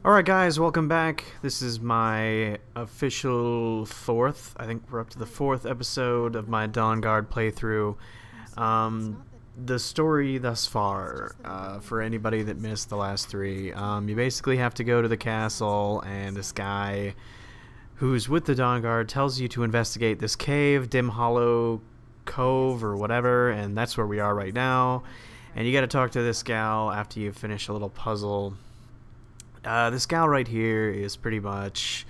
Alright guys, welcome back. This is my official I think we're up to the fourth episode of my Dawnguard playthrough. The story thus far, for anybody that missed the last three, you basically have to go to the castle, and this guy who's with the Dawnguard tells you to investigate this cave, Dim Hollow Cove or whatever, and that's where we are right now. And you gotta talk to this gal after you finish a little puzzle. This gal right here is pretty much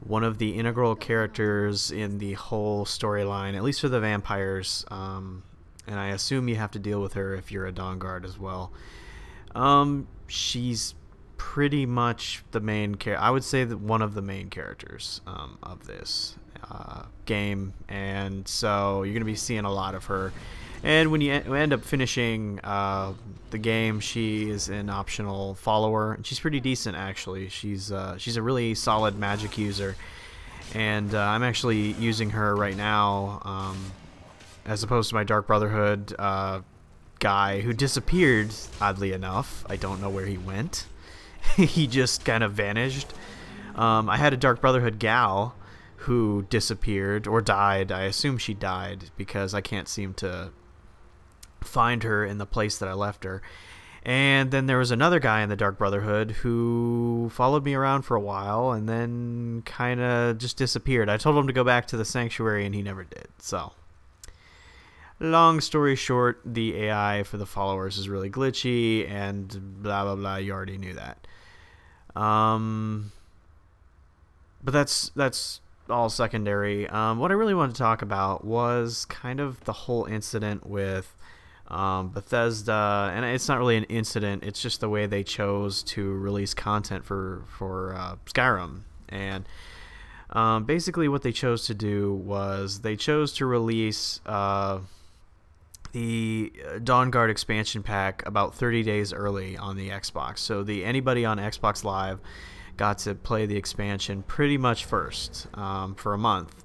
one of the integral characters in the whole storyline, at least for the vampires, and I assume you have to deal with her if you're a Dawnguard as well. She's pretty much the main I would say that one of the main characters of this game, and so you're going to be seeing a lot of her. And when you end up finishing the game, she is an optional follower, and she's pretty decent actually. She's a really solid magic user, and I'm actually using her right now, as opposed to my Dark Brotherhood guy who disappeared. Oddly enough, I don't know where he went. He just kind of vanished. I had a Dark Brotherhood gal who disappeared or died. I assume she died because I can't seem to find her in the place that I left her. And then there was another guy in the Dark Brotherhood who followed me around for a while and then kind of just disappeared. I told him to go back to the sanctuary and he never did. So long story short, the AI for the followers is really glitchy and blah blah blah. You already knew that. But that's all secondary. What I really wanted to talk about was kind of the whole incident with Bethesda, and it's not really an incident, it's just the way they chose to release content for Skyrim. And basically what they chose to do was they chose to release the Dawnguard expansion pack about 30 days early on the Xbox. So anybody on Xbox Live got to play the expansion pretty much first for a month.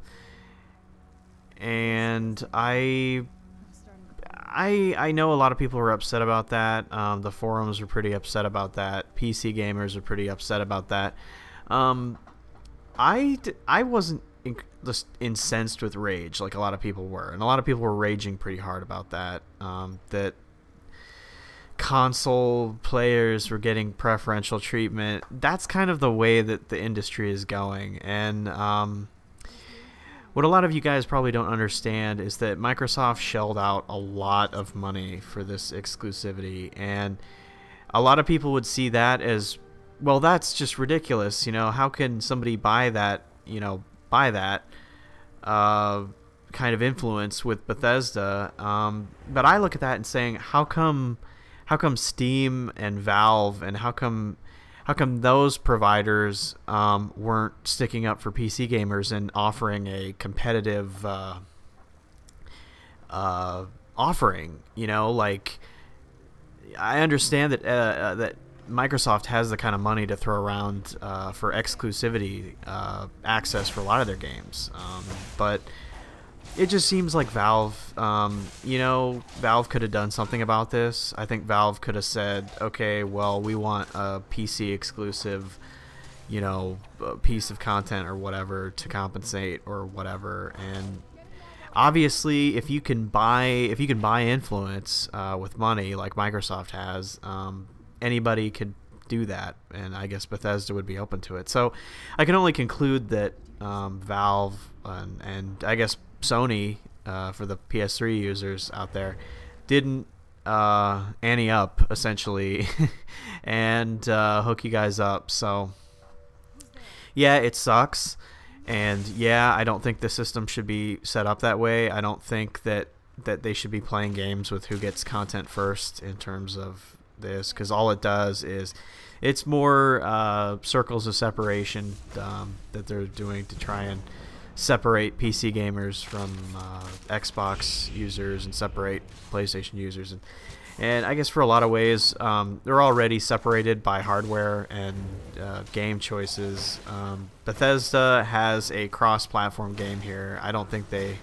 And I know a lot of people were upset about that. The forums were pretty upset about that. PC gamers are pretty upset about that. I wasn't just incensed with rage like a lot of people were, and a lot of people were raging pretty hard about that. That console players were getting preferential treatment. That's kind of the way that the industry is going, and what a lot of you guys probably don't understand is that Microsoft shelled out a lot of money for this exclusivity, and a lot of people would see that as, well, that's just ridiculous. You know, how can somebody buy that? You know, buy that kind of influence with Bethesda? But I look at that and saying, how come Steam and Valve, and how come those providers weren't sticking up for PC gamers and offering a competitive offering? You know, like, I understand that that Microsoft has the kind of money to throw around for exclusivity access for a lot of their games, but it just seems like Valve, you know, Valve could have done something about this. I think Valve could have said, okay, well, we want a PC exclusive, you know, piece of content or whatever to compensate or whatever. And obviously, if you can buy influence with money like Microsoft has, anybody could do that, and I guess Bethesda would be open to it. So I can only conclude that Valve and I guess Sony, for the PS3 users out there, didn't ante up essentially and hook you guys up. So yeah, it sucks, and yeah, I don't think the system should be set up that way. I don't think that they should be playing games with who gets content first in terms of this, because all it does is it's more circles of separation that they're doing to try and separate PC gamers from Xbox users and separate PlayStation users, and I guess for a lot of ways they're already separated by hardware and game choices. Bethesda has a cross-platform game here. I don't think they're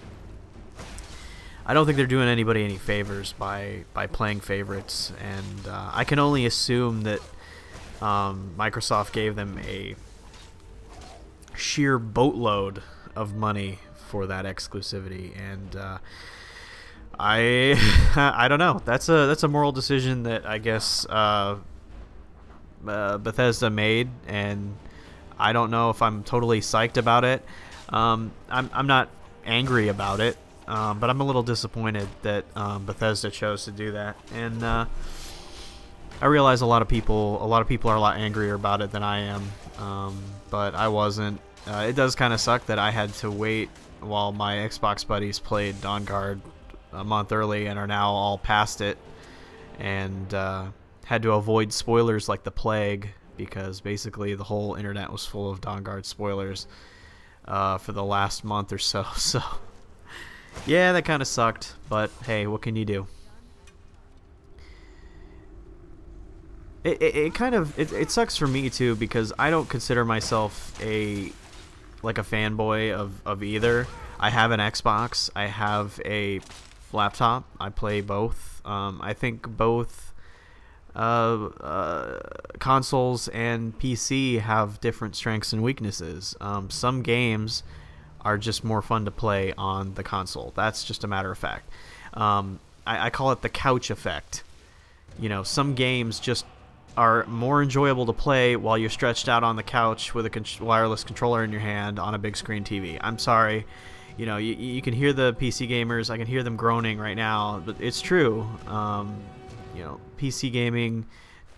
doing anybody any favors by playing favorites, and I can only assume that Microsoft gave them a sheer boatload of money for that exclusivity, and I I don't know. That's a moral decision that I guess Bethesda made, and I don't know if I'm totally psyched about it. I'm not angry about it, but I'm a little disappointed that Bethesda chose to do that, and I realize a lot of people are a lot angrier about it than I am, but I wasn't. It does kind of suck that I had to wait while my Xbox buddies played Dawnguard a month early and are now all past it, and had to avoid spoilers like the plague, because basically the whole internet was full of Dawnguard spoilers for the last month or so. So yeah, that kind of sucked, but hey, what can you do? It sucks for me too, because I don't consider myself a fanboy of either. I have an Xbox, I have a laptop, I play both. I think both consoles and PC have different strengths and weaknesses. Some games are just more fun to play on the console. That's just a matter of fact. I call it the couch effect. You know, some games just are more enjoyable to play while you're stretched out on the couch with a wireless controller in your hand on a big screen TV. I'm sorry. You know, you can hear the PC gamers. I can hear them groaning right now, but it's true. You know, PC gaming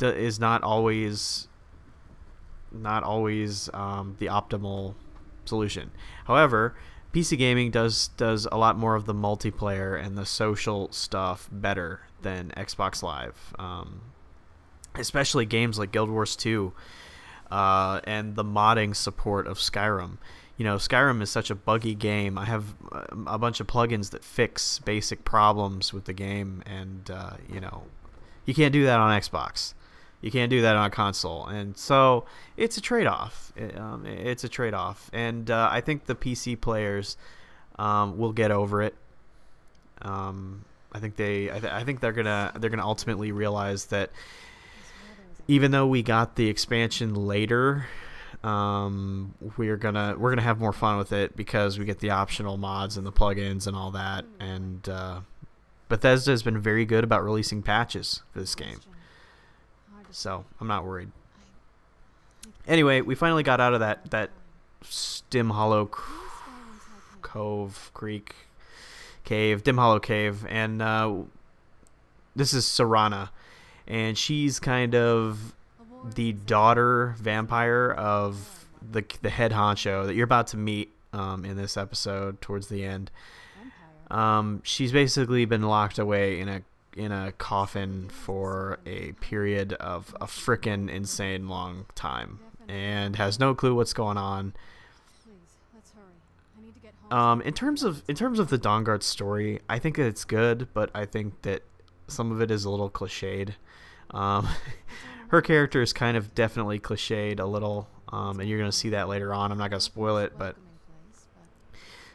is not always the optimal solution. However, PC gaming does a lot more of the multiplayer and the social stuff better than Xbox Live. Especially games like Guild Wars 2 and the modding support of Skyrim. You know, Skyrim is such a buggy game. I have a bunch of plugins that fix basic problems with the game, and you know, you can't do that on Xbox. You can't do that on a console, and so it's a trade-off. It's a trade-off, and I think the PC players will get over it. I think they're gonna ultimately realize that even though we got the expansion later, we're gonna have more fun with it because we get the optional mods and the plugins and all that. And Bethesda has been very good about releasing patches for this game, so I'm not worried. Anyway, we finally got out of that Dim Hollow Cave, and this is Serana. And she's kind of the daughter vampire of the head honcho that you're about to meet in this episode towards the end. She's basically been locked away in a coffin for a period of a frickin' insane long time, and has no clue what's going on. In terms of the Dawnguard story, I think that it's good, but I think that some of it is a little cliched. Her character is kind of definitely cliched a little, and you're going to see that later on. I'm not going to spoil it, but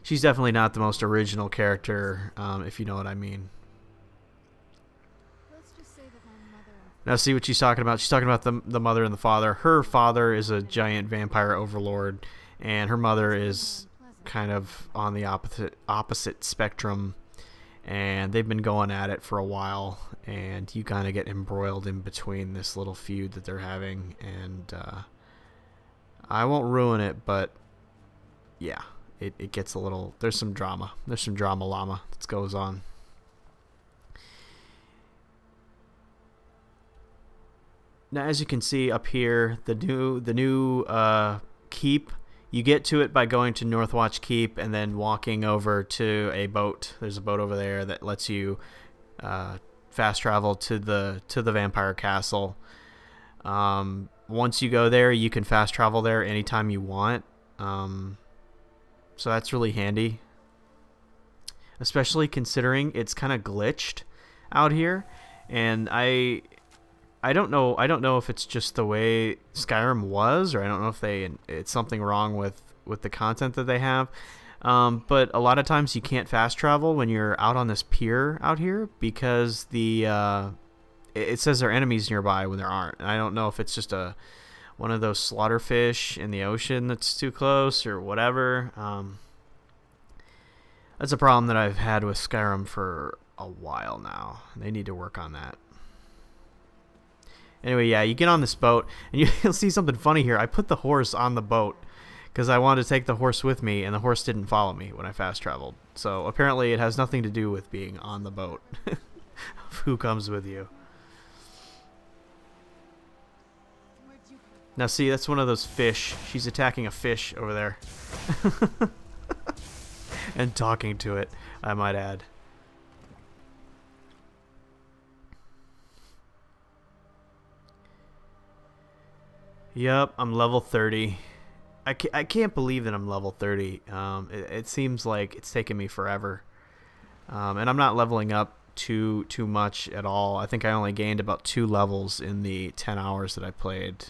she's definitely not the most original character, if you know what I mean. Now see what she's talking about. She's talking about the mother and the father. Her father is a giant vampire overlord, and her mother is kind of on the opposite spectrum. And they've been going at it for a while, and you kind of get embroiled in between this little feud that they're having. And I won't ruin it, but yeah, it gets a little. There's some drama. There's some drama llama that goes on. Now, as you can see up here, the new keep. You get to it by going to Northwatch Keep and then walking over to a boat. There's a boat over there that lets you fast travel to the vampire castle. Once you go there, you can fast travel there anytime you want. So that's really handy, especially considering it's kind of glitched out here, and I don't know if it's just the way Skyrim was, or I don't know if it's something wrong with the content that they have. But a lot of times you can't fast travel when you're out on this pier out here, because it says there are enemies nearby when there aren't. And I don't know if it's just one of those slaughter fish in the ocean that's too close or whatever. That's a problem that I've had with Skyrim for a while now. They need to work on that. Anyway, yeah, you get on this boat, and you'll see something funny here. I put the horse on the boat because I wanted to take the horse with me, and the horse didn't follow me when I fast traveled. So apparently it has nothing to do with being on the boat. Who comes with you? Now see, that's one of those fish. She's attacking a fish over there. And talking to it, I might add. Yep, I'm level 30. I can't believe that I'm level 30. It seems like it's taken me forever. And I'm not leveling up too much at all. I think I only gained about 2 levels in the 10 hours that I played.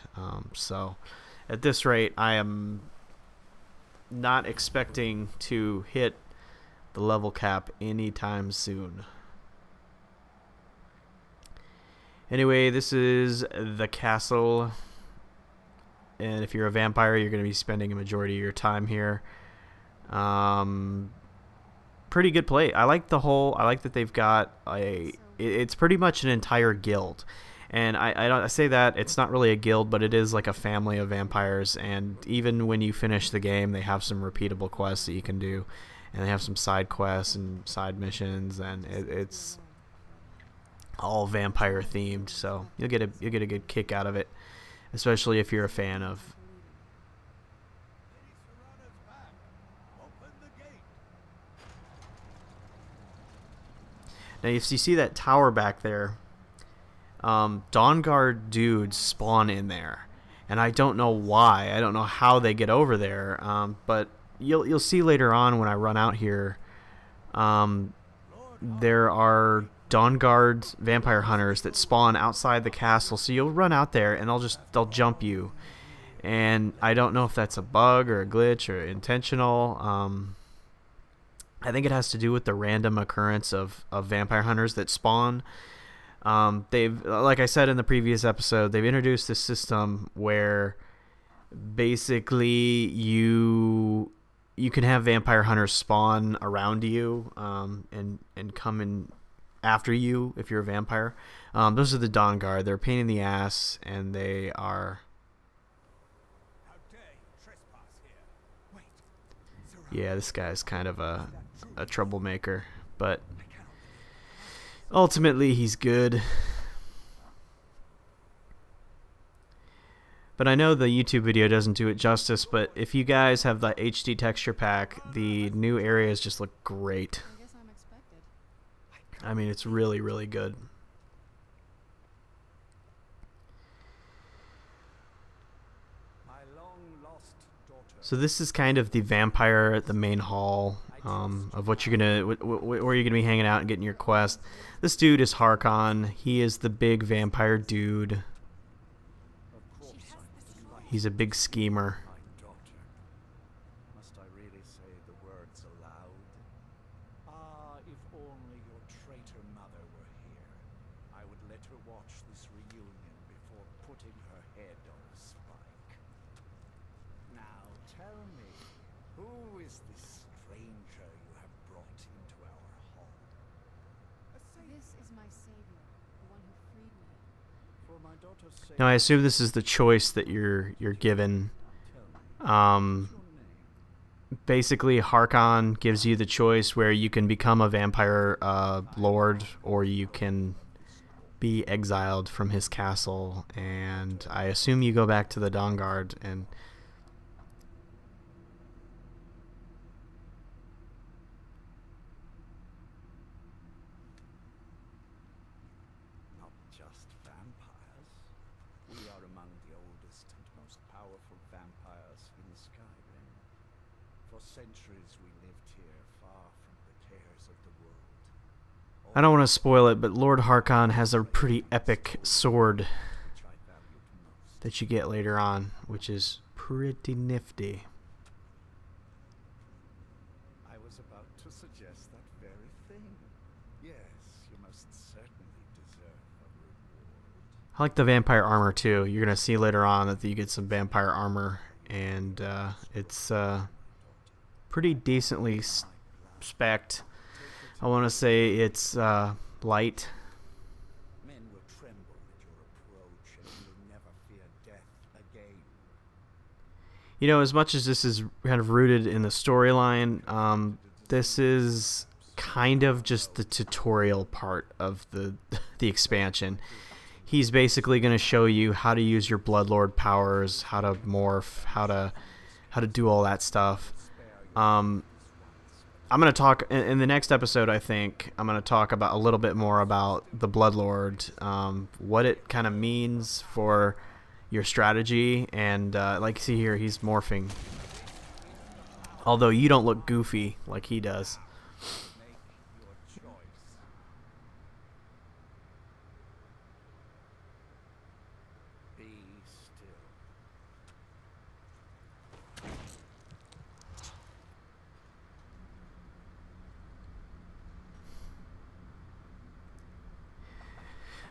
So at this rate, I am not expecting to hit the level cap anytime soon. Anyway, this is the castle, and if you're a vampire, you're going to be spending a majority of your time here. Pretty good play. I like that they've got it's pretty much an entire guild. And I say that it's not really a guild, but it is like a family of vampires. And even when you finish the game, they have some repeatable quests that you can do, and they have some side quests and side missions, and it's all vampire themed. So you'll get a good kick out of it, especially if you're a fan of. Now, if you see that tower back there, Dawnguard dudes spawn in there, and I don't know why. I don't know how they get over there, but you'll see later on when I run out here. There are Dawnguard vampire hunters that spawn outside the castle, so you'll run out there and they'll jump you, and I don't know if that's a bug or a glitch or intentional. I think it has to do with the random occurrence of vampire hunters that spawn. Like I said in the previous episode, they've introduced this system where basically you can have vampire hunters spawn around you and come in after you if you're a vampire. Those are the Dawnguard. They're a pain in the ass, and they are. Yeah, this guy's kind of a troublemaker, but ultimately he's good. But I know the YouTube video doesn't do it justice, but if you guys have the HD texture pack, the new areas just look great. I mean, it's really, really good. So this is kind of the vampire at the main hall of what you're gonna, where you're gonna be hanging out and getting your quest. This dude is Harkon. He is the big vampire dude. He's a big schemer. Must I really say the words aloud? Ah, if only your traitor mother were here, I would let her watch this reunion before putting her head on a spike. Now tell me, who is this stranger you have brought into our hall? This is my savior, the one who freed me. For my daughter's sake. Now I assume this is the choice that you're given. Basically, Harkon gives you the choice where you can become a vampire lord, or you can be exiled from his castle. And I assume you go back to the Dawnguard and. Not just vampires. We are among the oldest and most powerful vampires in Skyrim. For centuries we lived here, far from the cares of the world. I don't want to spoil it, but Lord Harkon has a pretty epic sword Which I valued most. that you get later on, which is pretty nifty. I was about to suggest that very thing. Yes, you must certainly deserve a reward. I like the vampire armor too. You're gonna see later on that you get some vampire armor, and it's pretty decently spec'd. I want to say it's light. Men will tremble at your approach, and you'll never fear death again. You know, as much as this is kind of rooted in the storyline, this is kind of just the tutorial part of the expansion. He's basically going to show you how to use your Bloodlord powers, how to morph, how to do all that stuff. I'm going to talk in the next episode. I think I'm going to talk about a little bit more about the Bloodlord, what it kind of means for your strategy, and like you see here, he's morphing. Although you don't look goofy like he does. Make your choice. Be still.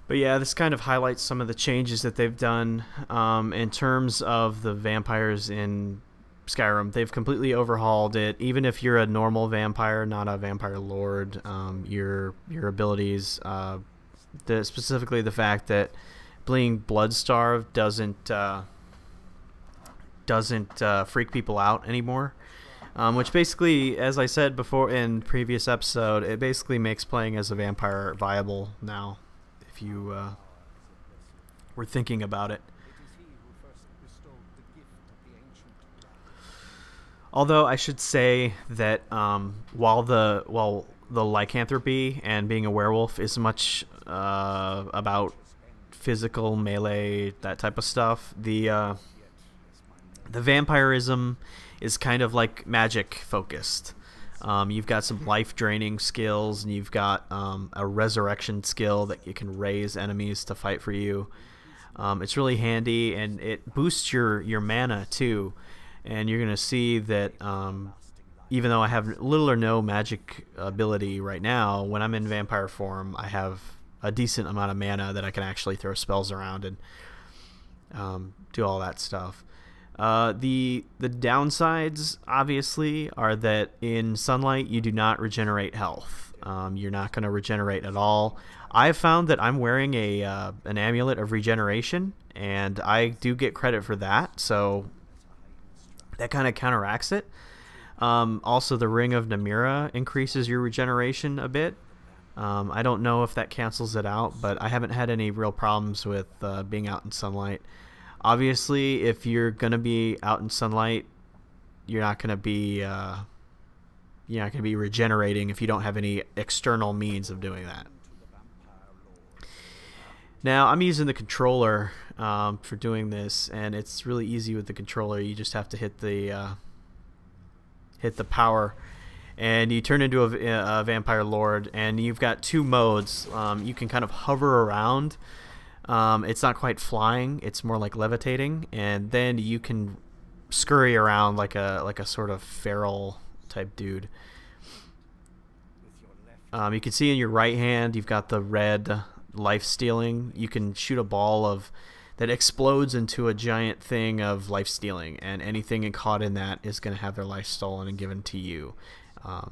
But yeah, this kind of highlights some of the changes that they've done in terms of the vampires in Skyrim. They've completely overhauled it. Even if you're a normal vampire, not a vampire lord, your abilities, specifically the fact that being blood-starved doesn't freak people out anymore. Which basically, as I said before in previous episode, it basically makes playing as a vampire viable now, if you were thinking about it. It is he who first bestowed the gift of the ancient blood. Although I should say that while the lycanthropy and being a werewolf is much about physical melee, that type of stuff, the vampirism is kind of like magic focused. You've got some life draining skills, and you've got a resurrection skill that you can raise enemies to fight for you. It's really handy, and it boosts your mana too. And you're gonna see that even though I have little or no magic ability right now, when I'm in vampire form, I have a decent amount of mana that I can actually throw spells around and do all that stuff. The downsides, obviously, are that in sunlight you do not regenerate health. You're not going to regenerate at all. I've found that I'm wearing an amulet of regeneration, and I do get credit for that, so that kind of counteracts it. Also, the Ring of Namira increases your regeneration a bit. I don't know if that cancels it out, but I haven't had any real problems with being out in sunlight. Obviously, if you're gonna be out in sunlight, you're not gonna be regenerating if you don't have any external means of doing that. Now, I'm using the controller for doing this, and it's really easy with the controller. You just have to hit the power, and you turn into a vampire lord. And you've got two modes. You can kind of hover around. It's not quite flying, it's more like levitating, and then you can scurry around like a sort of feral type dude. You can see in your right hand you've got the red life stealing. You can shoot a ball that explodes into a giant thing of life stealing, and anything caught in that is going to have their life stolen and given to you.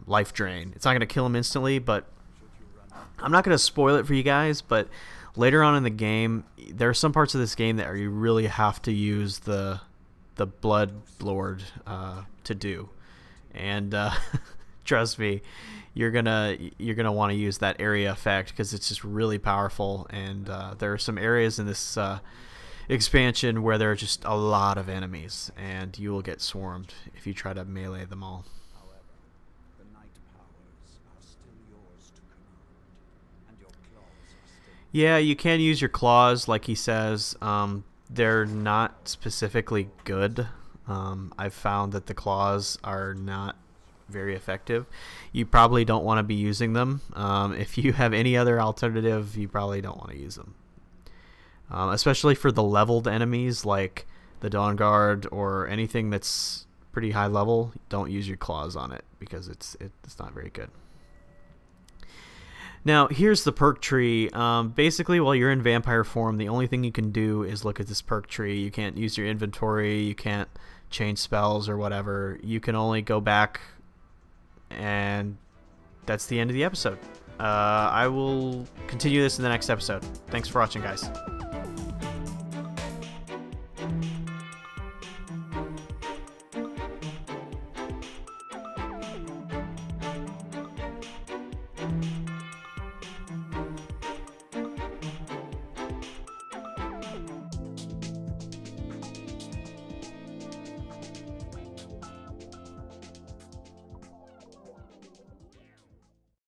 Life drain. It's not going to kill them instantly, but I'm not going to spoil it for you guys, but later on in the game, there are some parts of this game that you really have to use the Blood Lord to do, and trust me, you're gonna want to use that area effect because it's just really powerful. And there are some areas in this expansion where there are just a lot of enemies, and you will get swarmed if you try to melee them all. However, the night powers are still yours to command, and your claws are still... Yeah, you can use your claws, like he says. They're not specifically good. I've found that the claws are not very effective. You probably don't want to be using them. If you have any other alternative, you probably don't want to use them. Especially for the leveled enemies like the Dawnguard or anything that's pretty high level, don't use your claws on it because it's not very good. Now, here's the perk tree. Basically, while you're in vampire form, the only thing you can do is look at this perk tree. You can't use your inventory. You can't change spells or whatever. You can only go back, and that's the end of the episode. I will continue this in the next episode. Thanks for watching, guys.